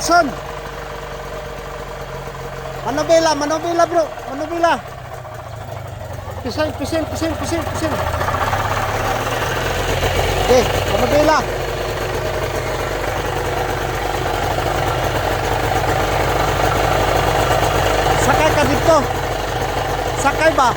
Watson. Manobela, manobela bro, manobela. Pisil. Okay, manobela. Sakay ka dito. Sakay ba?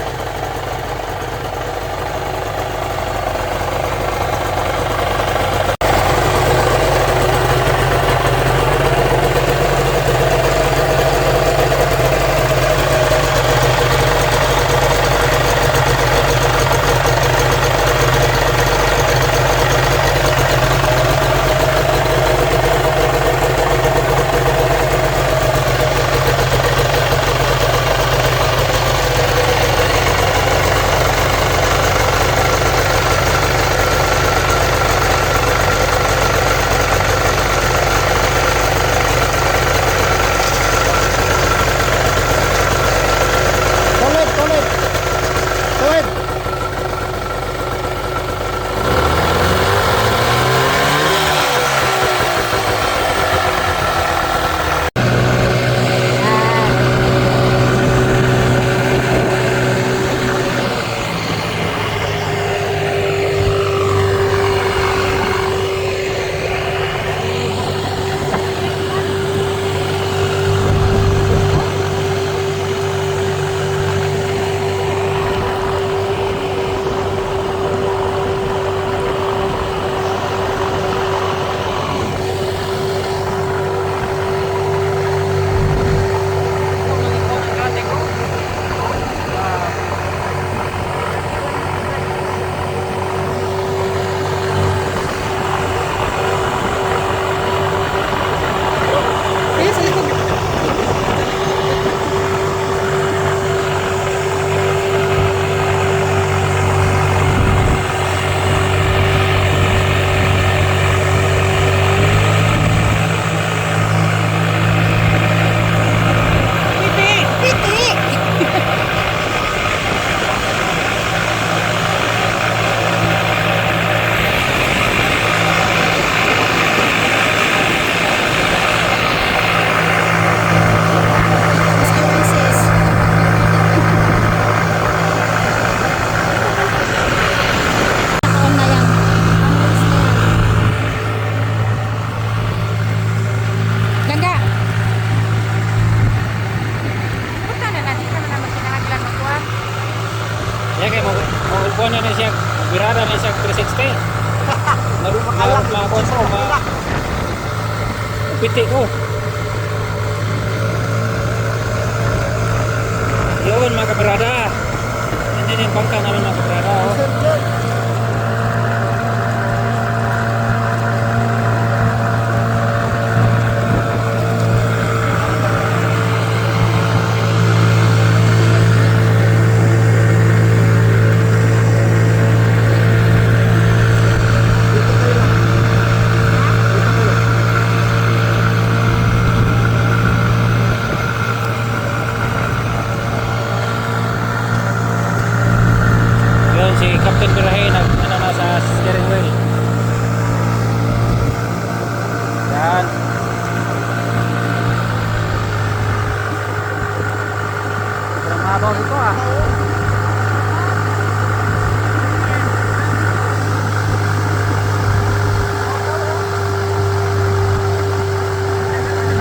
Ya kayak mau punya nih siap birada nih siap 360. Lalu melakukan sama pitik ko. Yun mga kabrada. Yan yung bangka namin mga kabrada. Si Captain Birahe nasa steering wheel. Yan. Sobrang mabaw nito ah.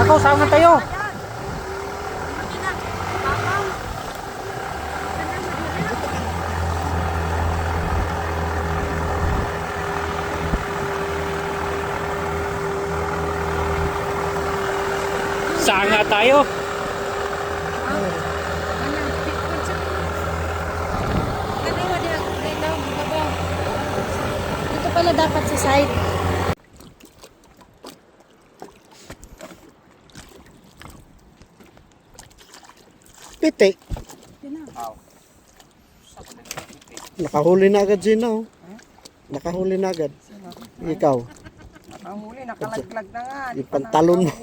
Nako, saan na tayo? Saan nga tayo? Dito pala dapat sa side. Pitik. Nakahuli na agad Gino. Nakahuli na agad. Ikaw. Ang huli, nakalaglag na nga. Yung pantalon mo.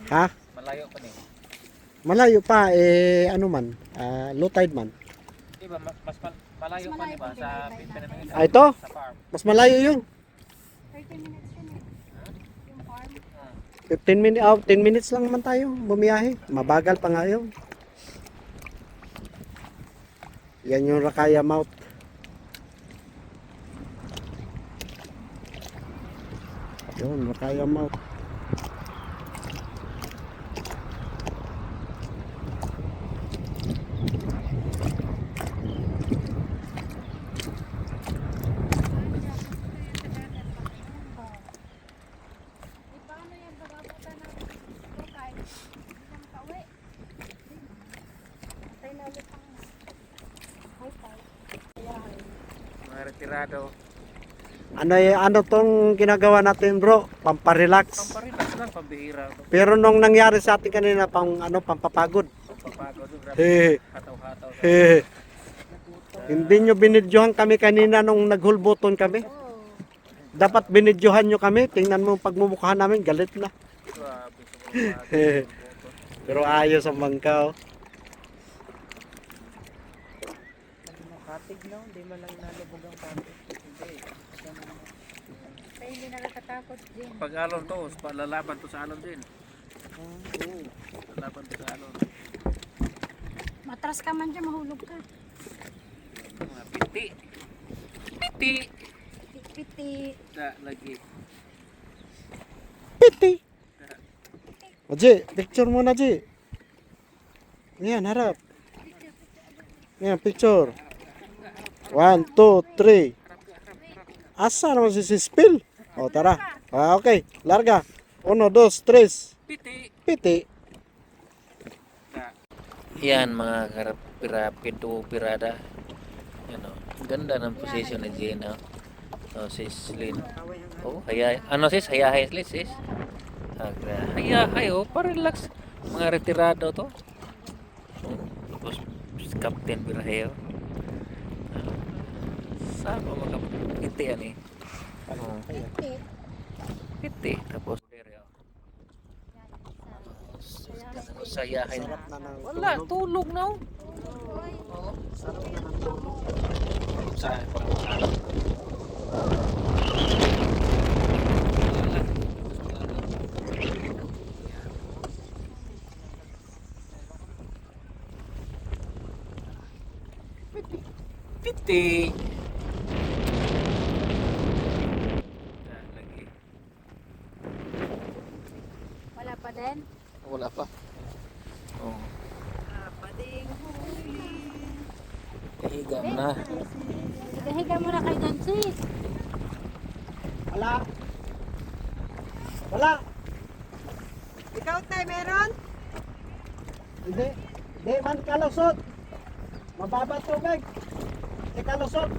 Ha? Malayo pa nih. Malayo pa, eh, ano man. Low tide man. Diba, mas malayo pa diba sa 15 minutes? Ito? Sa farm. Mas malayo yun. 30 minutes din eh. Yung farm. 15 minutes, 10 minutes lang naman tayo bumiyahe. Mabagal pa nga yun. Yan yung Rakaya Mouth. Yun, Rakaya Mouth. Eh, paano yan? Bababutan ng lokal. Hindi na makauwi. Patay na ulit ang high tide. Mga retirado. Ano tong ginagawa natin, bro? Pamparelax. Pamparilas lang, pambihira. Pero nung nangyari sa atin kanina, pampapagod. Pampapagod. Hehe. Hataw-hataw. Hehe. Hindi nyo binidyohan kami kanina nung naghulbuton kami. Oo. Dapat binidyohan nyo kami. Tingnan mo pagmumukha namin, galit na. Grabe, sobrang Hehe. pagod. Pero ayos ang bangka, oh. Nakatig no, hindi man lang nalubog ang katig. Hindi. Kaya hindi nakakatakot din. Pag alon to, lalaban to sa alon din. Oo, lalaban to sa alon. Matras ka man dyan, mahulog ka. Mga piti. Piti. Piti. Da, lagi. Piti! O, Ji, picture muna, Ji. Yan, harap. Yan, picture. 1, 2, 3. Asa naman si Spill? O, tara. Okay, larga. 1, 2, 3. Piti. Piti. Yan mga pirada. Yan o. Ganda ng position ni Gina. Oh, sis Lynn. Oh, hayay. Ano sis? Hayahay sis? Hayahay oh. Parelax. Mga retirado to. Oh, tapos Captain Biraheo. Saan pa makapiti yan eh? Oh, Piti. piti. Tapos sayahay. Wala, tulog na oh. Oo. Saan? Piti. Lagi. Wala pa din. Wala pa. Oh. Kahiga na. Higa muna kay Jansi. Wala. Wala. Ikaw tayo meron? Hindi. Hindi man kalusot. Mababa tubig. Hindi kalusot.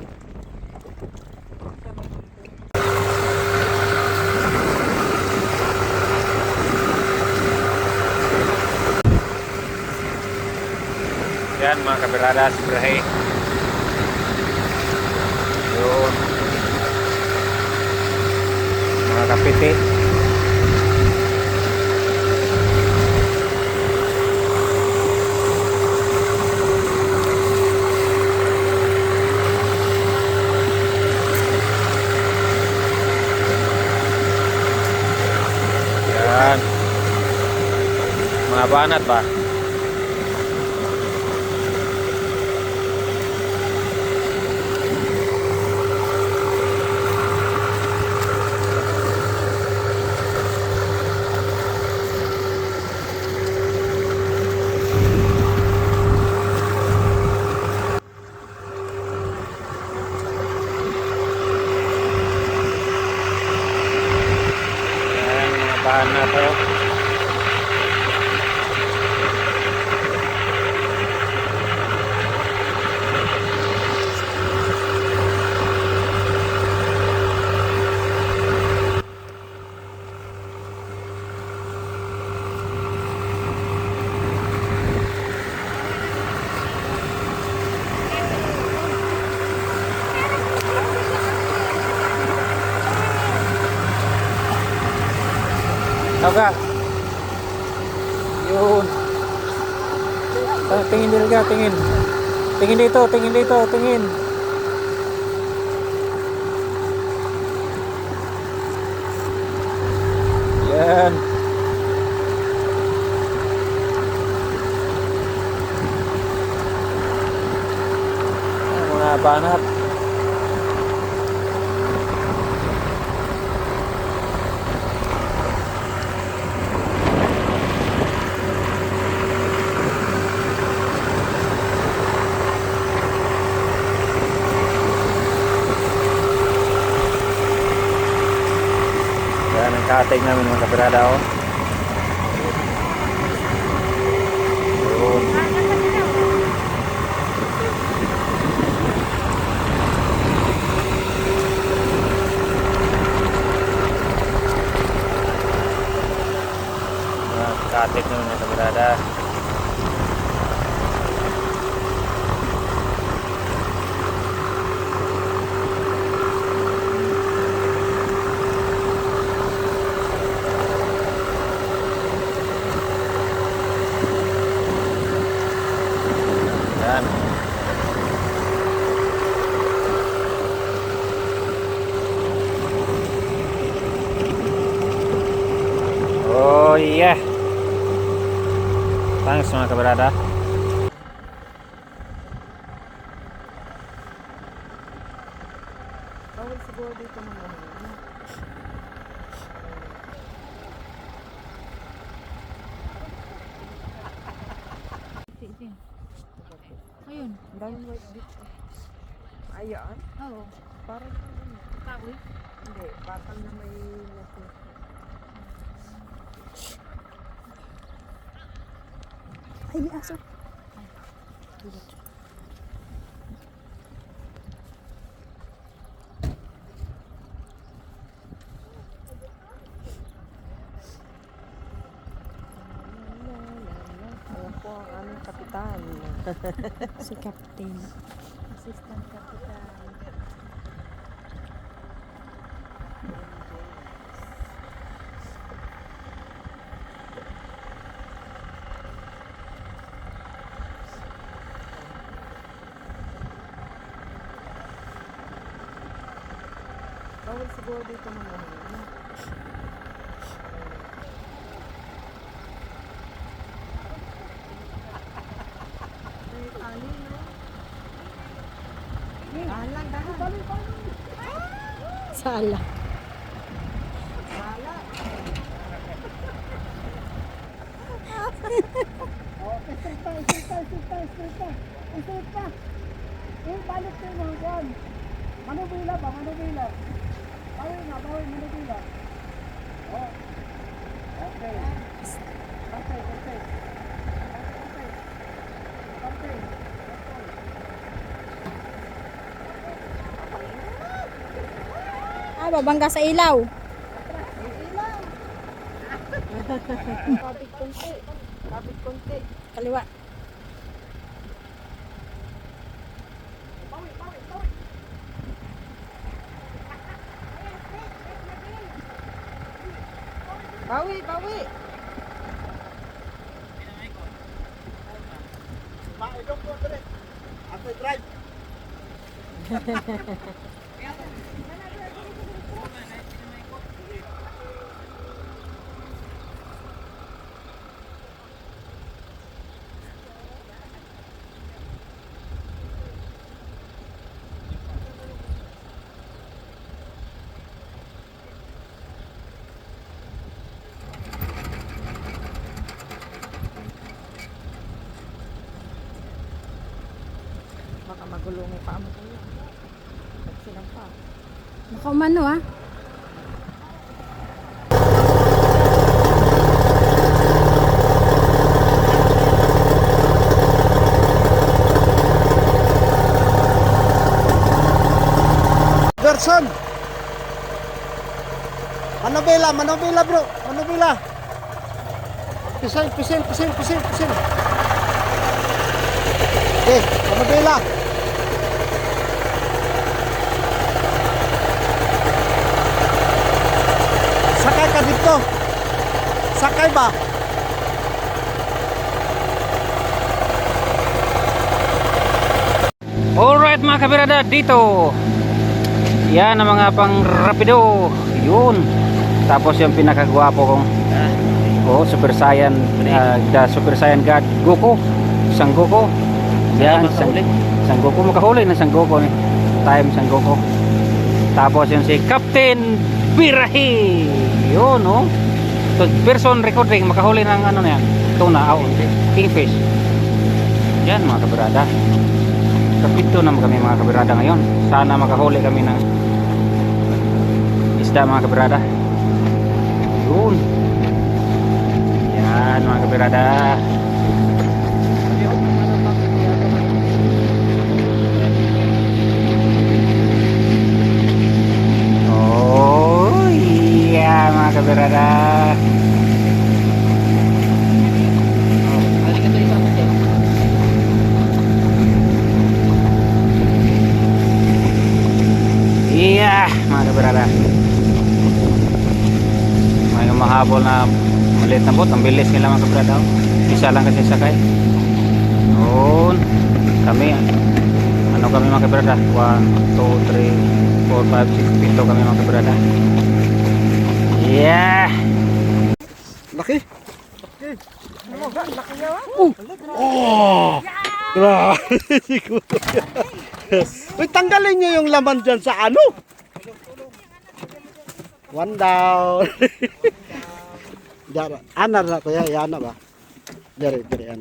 Yan mga kabirada, si Brahe. Yun. Mga kapiti. Yan. Mga banat ba? Yan, mga bahan na to. Tau ka? Yun. Tingin dito ka, tingin. Tingin dito, tingin dito, tingin. Yan. Mga banat. Yan ang cutting namin mga kapirada, oh. Yun. Yan, cutting namin mga kapirada. Yan. Oh yeah. Thanks mga kabarada. Bawal siguro dito mga ano. Sige. Ayun. Dahil white dito. Ayan. Oo. Parang ano. Kahoy. Hindi. Bakal na may natin. Ay, aso. Ayan po ang aming kapitan. Si Captain. Assistant Captain. Bawal siguro dito mga ano. Ay, tali, no? Alang, dahan. Sala. Wala. Manubila ba? Manubila. Bawi na, bawi, manubila. Oh. Okay. Okay, okay. Okay. Ah, babangga sa ilaw. Kapit konti. Kapit konti. Kaliwa. Bawi, bawi. Maidong ko dire. Ako drive. Baka magulong pa mo kayo. Silang pa. Nakaumano ah. Gerson! Manobela, manobela bro, manobela. Pisil, pisil, pisil, pisil, pisil. Okay, manobela. Sakay ka dito. Sakay ba? Alright mga kabirada, dito yan ang mga pang rapido. Yun. Tapos yung pinakagwapo kong Super Saiyan, the Super Saiyan God Goku, Sang Goku. Yan, Sang Goku, makahuli na Sang Goku ni. Time Sang Goku. Tapos yung si Captain Birahi. Yun, no. So, person recording, makahuli ng ano na yan. Tuna, kingfish. Yan mga kabirada. Kapito naman kami mga kabirada ngayon. Sana makahuli kami ng isda mga kabirada. Yun. Yan mga kabirada. Oh iya mga kabirada. Iya mga kabirada. May mahabol na maliit na boat. Ang bilis nila mga kabirada. Isa lang kasi sakay. Noon kami ano kami mga kabirada, 1, 2, 3, 4, 5, 6, 7 kami mga kabirada. Yeah. Laki. Oh! Grabe siguro. Uy, tanggalin nyo yung laman dyan sa ano? One down. Dara, ana na kuya, yana ba? Dari, ana.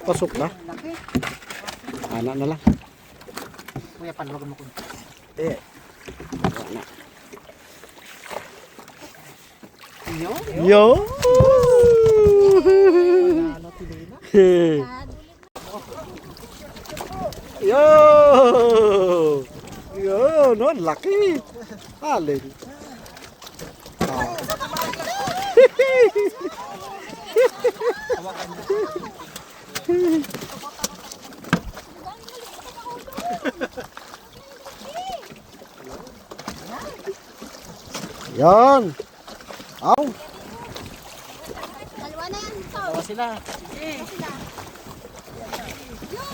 Pasok na. Ana na lang. Kuya, panwagan mo ko. Eh. Ana. Yo. Yo. Yo, no, laki. Alin. Ah. Yan. Aw. Dalawa na yan. Ito. Tawa sila.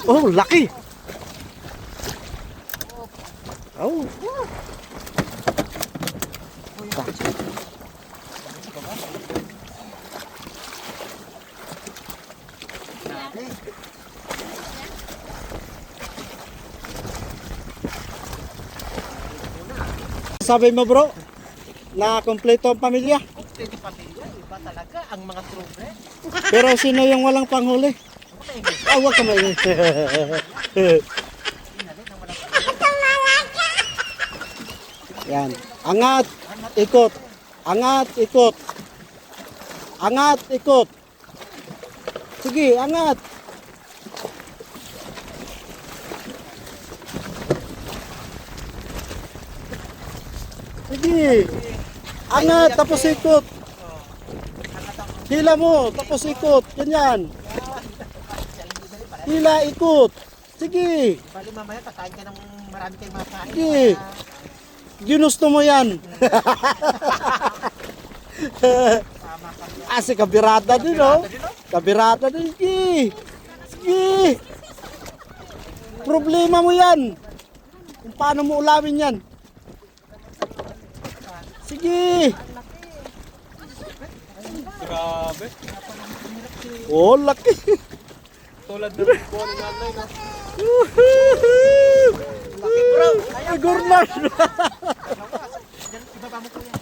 Oh, laki. Aw. Sabi mo bro, na kompleto ang pamilya. Kompleto pamilya. Iba talaga ang mga trope. Pero sino yung walang panghuli? Ah, wag ka maingay. Yan. Angat, ikot. Angat, ikot. Angat, ikot. Sige, angat. Sige. Angat, tapos ikot. Hila mo, tapos ikot. Ganyan. Hila, ikot. Sige. Bali mamaya kakain ka ng marami kayong makain. Sige. Ginusto mo yan. Si kabirata din, oh. Kabirata din, sige. Sige. Problema mo yan. Kung paano mo ulawin yan. Sige. Grabe. Oh, laki. Tulad na rin po ni nanay na. Laki bro. Gurman. Ibaba mo kuya.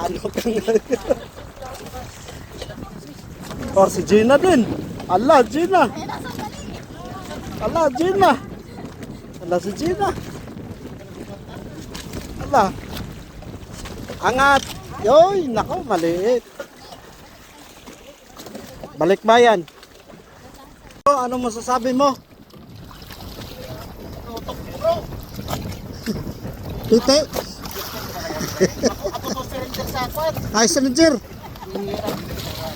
Ano ka nga? Oh, si Gina din. Ala, Gina. Ala, Gina. Ala, si Gina. Ala. Angat. Yoy, nako, maliit. Balikbayan. Ano masasabi mo? Tite. Ay, Stranger.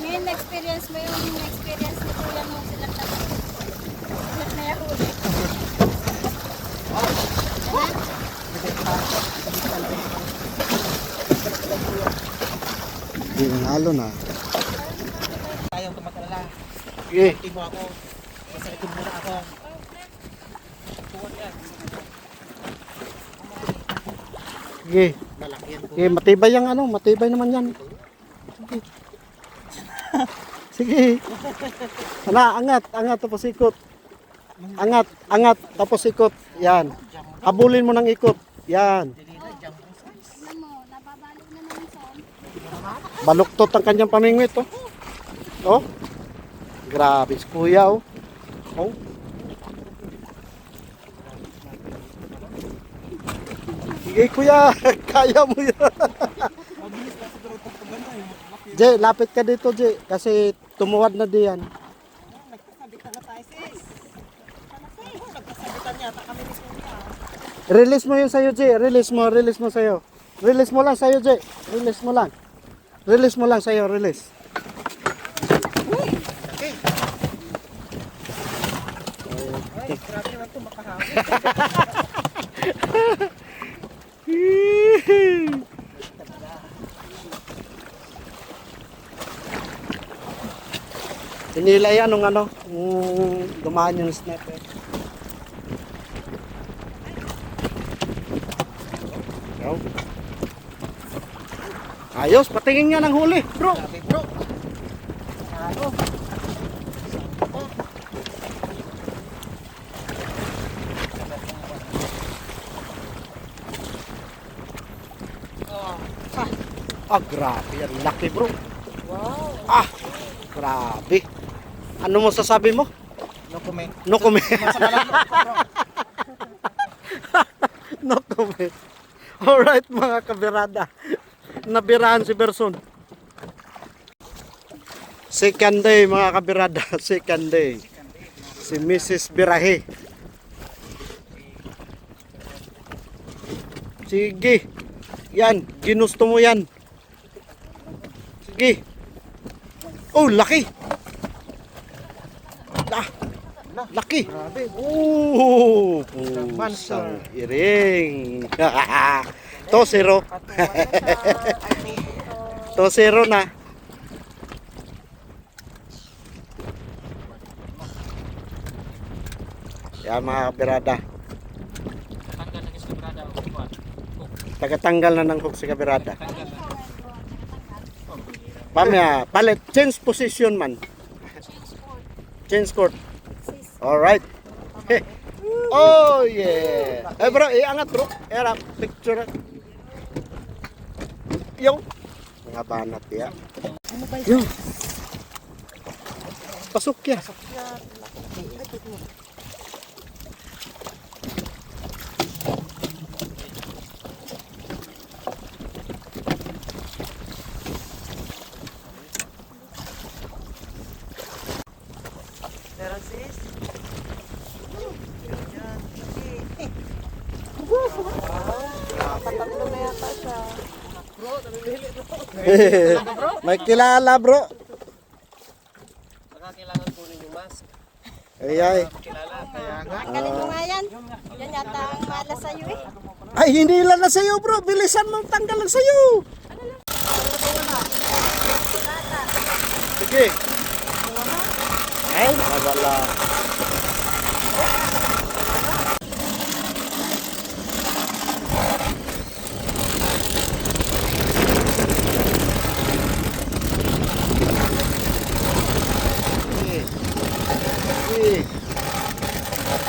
Ngayon na-experience mo yung experience ni kuya mo sila na yahuli. Hindi nang halo na. Ayaw ka mag-alala. Sige. Hindi mo ako. Masakit muna ako. Tuwan yan. Sige. Malaki yan po. Sige, matibay yung ano, matibay naman yan. Sige. Sige. Angat, tapos ikot. Angat, tapos ikot. Yan. Habulin mo ng ikot. Yan. Tignan mo, nababalo na ng son. Baluktot ang kanyang pamingwit, oh. Oh. Grabe, si kuya, oh. Oh. Sige, kuya. Kaya mo yan. Jay, lapit ka dito, Jay. Kasi tumuwad na diyan. Nagkasabitan na tayo, sis. Nagkasabitan yata kami ni Kuya. Release mo yun sa'yo, Jay. Release mo sa'yo. Release mo lang sa'yo, Jay. Release mo lang. Release mo lang sa'yo, release. Ay, grabe naman ito makahawin. Hinila yan nung ano, dumaan yung sniper. Yo. Ayos, patingin nga ng huli, bro. Grabe, bro. Ano? Ah, grabe yan. Laki, bro. Wow. Ah, grabe. Ano mo sasabi mo? No comment. No comment. Masama lang ako, bro. No comment. Alright, mga kabirada. Nabirahan si Berson. Second day, mga kabirada. Second day. Si Mrs. Birahe. Sige. Yan, ginusto mo yan. Sige. Oh, laki. Laki. Grabe. Oh, Monster. pusang iring. 2-0. 2-0 na. Yan mga kabirada. Tanggal na kasi brada ako ba? Tagatanggal na ng hook si kabirada. Pamaya, palit. Change position man. Change court. Alright. Oh yeah. Eh bro, iangat bro. Era picture. Yo. Mga banat ya. Yo. Pasok ya. Meron sis. Patatlo na yata siya. Bro, namimili bro. May kilala bro. Baka kailangan kunin yung mask. Ay ay. Kilala, kaya nga. Tanggalin mo nga yan. Yan yata ang malas sa'yo eh. Ay hindi lang na sa'yo bro. Bilisan mong tanggalan sa'yo. Sige. Ay, wala.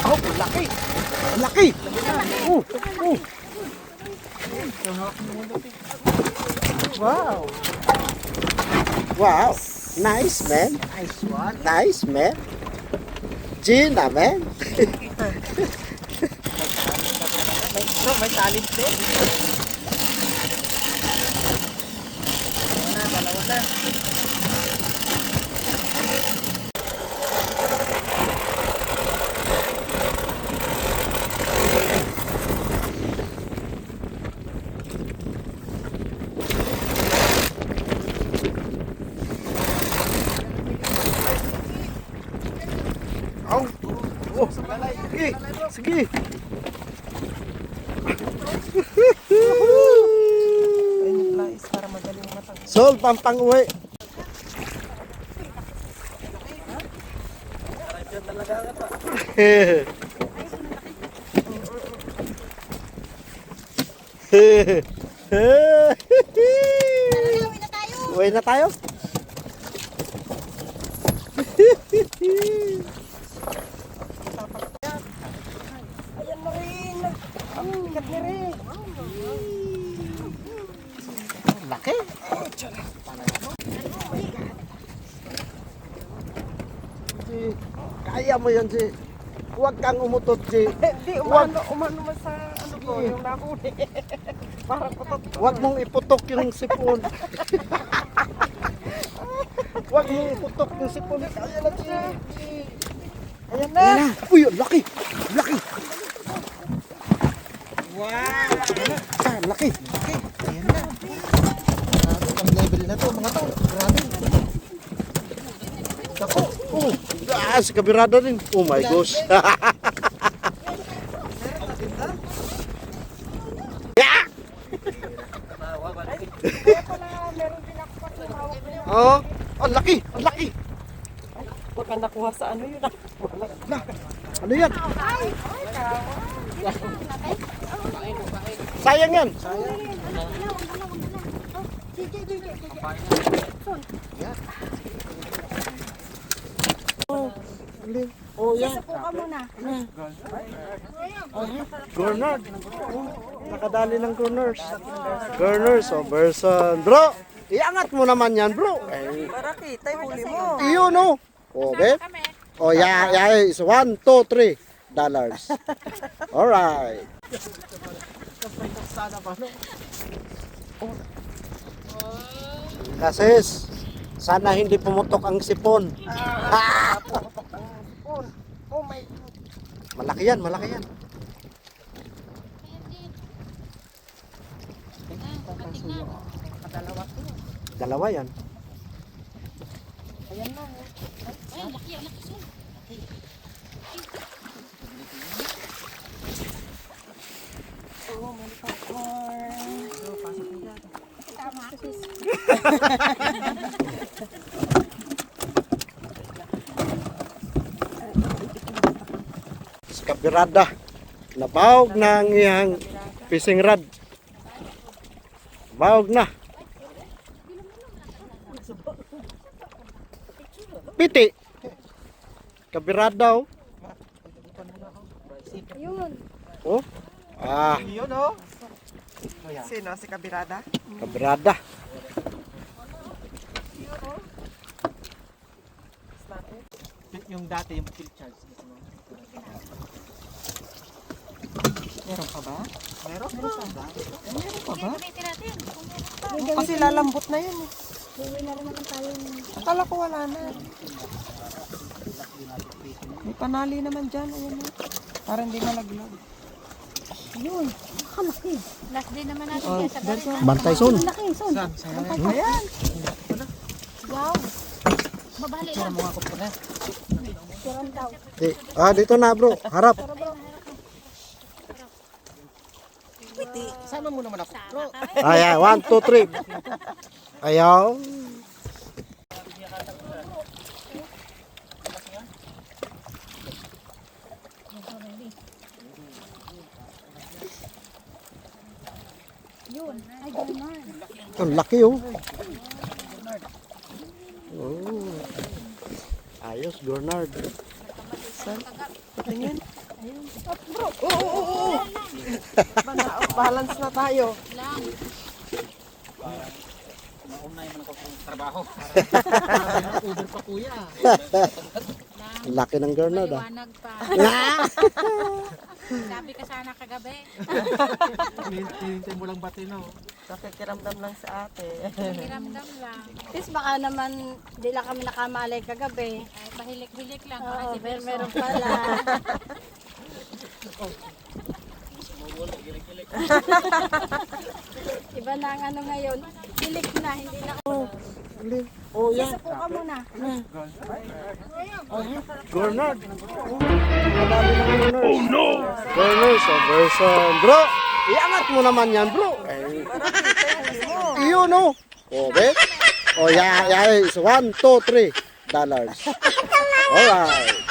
Oh, laki. Laki. Wow. Wow. Nice, man. Nice one. Nice, man. Gina, man. Bro, may talent din. Dalawa na. Oh. Oh. Sige. Sige. Ayun yung place para madaling matang. Sol, pampang uwi. Uwi na tayo. Uwi na tayo. Ayan mo rin. Ang bigat na rin. Laki. Ji, kaya mo yan, Ji. Huwag kang umutot, Ji. Hindi, umano man sa ano ko, yung nahuli. Parang putot. Huwag mong iputok yung sipon. Huwag mong iputok yung sipon. Kaya na, Ji. Ayan na. Ayan na. Uy, ang laki. Laki. Wow! Ah, laki. Ayan na. Grabe, ang level na to mga to. Grabe. Ako. Oh, si kabirada din. Oh my gosh. Yeah! Kaya pala meron din ako pa tumawag na yun. Oh, ang laki. Ang laki. Huwag kang nakuha sa ano yun. Ano yan? Sayang yan. Oh, yan. Suko ka muna. Gurnard. Oh, nakadali ng Gurners. Gurners, oh, Berson. Bro, iangat mo naman yan, bro. Eh, Para kita yung huli mo. iyo, no? Okay. Oh, yeah, is $1, $2, $3. Alright. Kasis, sana hindi pumutok ang sipon. Oh my. Malaki yan, malaki yan. Dalawa yan. Ayan na. Oh, may popcorn. Kabirada. Nabawag na ang iyang fishing rod. Bawag na. Piti. Kabirada, oh. Ayun. Oh. Ah, Yun oh. Sino? Si Kabirada? kabirada. Yung dati, yung field charge. Meron pa ba? Meron pa. Meron pa ba? Gamitin natin. Kasi lalambot na yun eh. Uwi na rin naman tayo. Akala ko wala na. May panali naman dyan. Ayan na. Para hindi malaglag. Yun. Kalaki. Last day naman natin Oh, yan sa that's baril. all. Bantay son. Laki, son. Ayan. Wow. Mabali lang. Mga ko na. Tiran daw. Dito na, bro. Harap. Sama mo naman ako. Bro. Ayan, 1, 2, 3. Ayaw. Yun. Ay, gano'n. Ang laki, oh. Oh. Ayos, Gurnard. Tingin. Bro. Oo. Balance na tayo. Lang. Maunay man ako sa trabaho. Uber pa kuya. Ang laki ng Gurnard, ah. Liwanag pa. Sabi ka sana kagabi. Hinintay mo lang bati no. Nakikiramdam lang sa ate. Hiramdam lang. Tis baka naman di lang kami nakamalay kagabi. Ay, pahilik-hilik lang. Oo, meron pala. Iba na ang ano ngayon. Hilik na, hindi na. Oh, yan. Suko ka muna. Gurnard. Nakadali ng Gurnard. Oh, no! Gurnard, so Berson. Bro, iangat mo naman yan, bro. Eh, iyo, no? Oh, be? Oh, yeah, yeah, is $1, $2, $3. Alright.